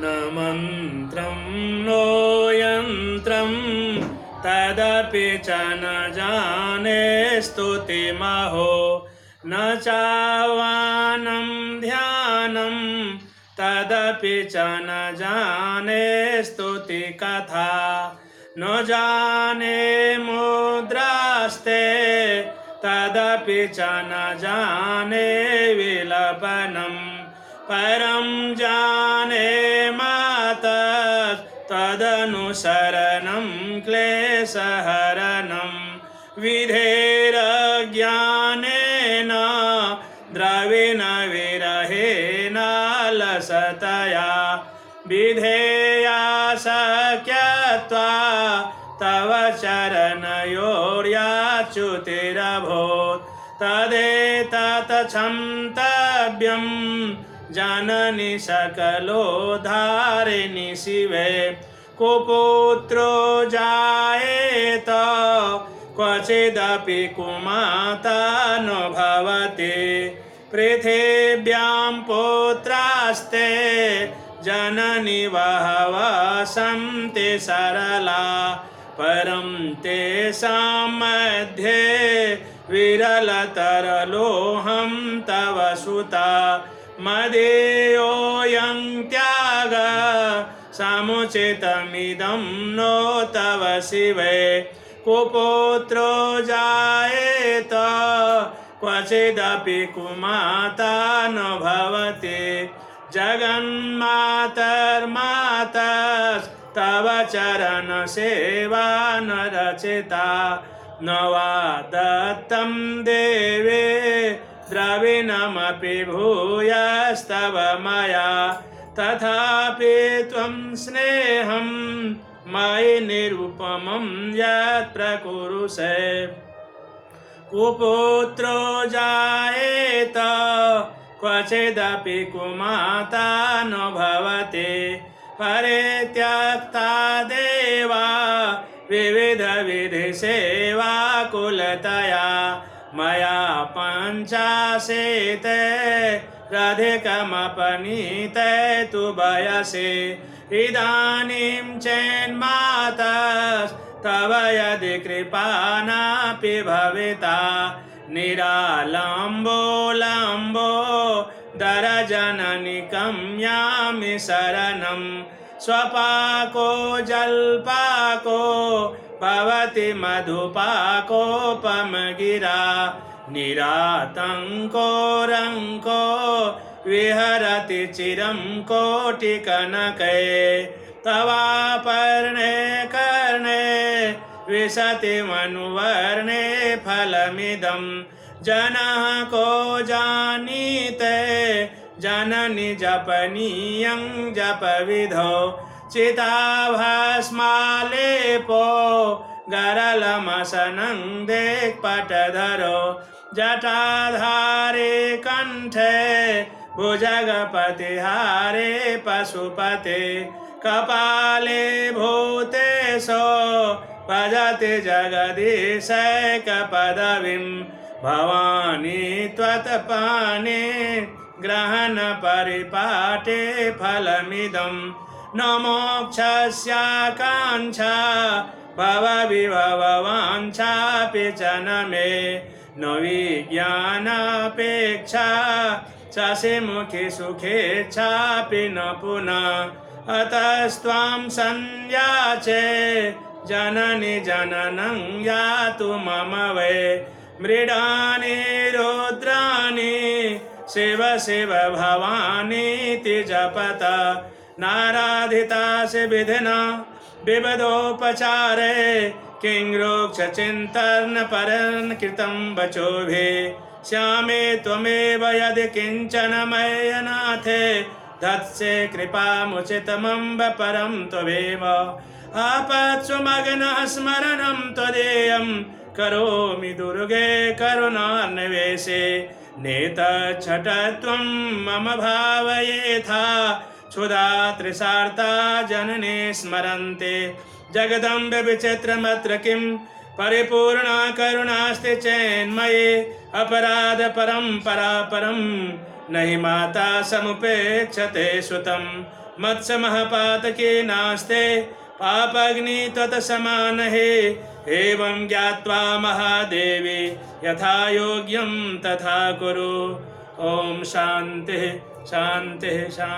न मन्त्रं नो यन्त्रं तदपि च न जाने स्तुतिमहो न चावानं ध्यानं तदपि च न जाने स्तुतिकथा न जाने मुद्रास्ते तदपि च न जाने विलपनं परं जाने माता तदनुसरणं क्लेशहरणं विधेरज्ञानेन द्रविण विरहेण लसतया विधेया शक्यत्वा तव चरणयोर्याच्युतिरभूत् तदेतत् क्षन्तव्यं जननि सकलोद्धारिणि शिवे कुपुत्रो जायेत क्वचिदपि कुमाता न भवति पृथिव्यां पुत्रास्ते जननि बहवः सन्ति सरला परं तेषां मध्ये विरलतरलोऽहं तव सुता मदीयोऽयं त्याग समुचितमिदं नो तव शिवे कुपुत्रो जायेत क्वचिदपि कुमाता न भवति जगन्मातर्मातस्तव चरणसेवा न रचिता न वा दत्तं देवे द्रविणमपि भूयस्तव मया तथापि त्वं स्नेहं मयि निरुपमं यत् प्रकुरुषे कुपुत्रो जायेत क्वचिदपि कुमाता न भवति परित्यक्ता देवा विविधविधिसेवाकुलतया मया पञ्चाशते रधिकमपनीते तु वयसि इदानीं चेन्मातस्तव यदि कृपा नापि भविता निरालम्बो दरजननिकं यामि शरणं स्वपाको जल्पाको भवति मधुपाकोपमगिरा निरातङ्को रङ्को विहरति चिरं कोटिकनके तवापर्णे कर्णे विशति मनुवर्णे फलमिदं जनः को जानीते जननि जपनीयं जपविधौ चिताभस्मालेपो गरलमसनं दिक्पटधरो जटाधारे कण्ठे भुजगपतिहारे पशुपते कपाले भूतेशो भजति जगदीशैकपदवीं भवानी त्वत्पाने ग्रहणपरिपाटे फलमिदं न मोक्षस्याकाङ्क्षा भवविभववाञ्छापि च न मे न विज्ञानापेक्षा शशिमुखि सुखेच्छापि न पुनः अतस्त्वां संयाचे जननि जननं यातु मम वै मृडानि रुद्राणि शिव शिव भवानीति जपत नाराधितासि विधिना विविधोपचारे किङ्रोक्षचिन्तन परं कृतं वचोभिः श्यामे त्वमेव यदि किञ्चन मय्यनाथे धत्से कृपामुचितमम्ब परं त्वमेव आपत्सु मग्नः स्मरणं त्वदेयं करोमि दुर्गे करुणान्वेषे नेतच्छटत्वं मम भावयेथा क्षुधा तृषार्ता जनने स्मरन्ते जगदम्ब विचित्रमत्र किं परिपूर्णा करुणास्ति चेन्मये अपराध परं परापरं न हि माता समुपेक्षते सुतं मत्समः नास्ते पापग्नि त्वत्समानहे एवं ज्ञात्वा महादेवी यथा योग्यं तथा कुरु। ओम शांति शांति शांति।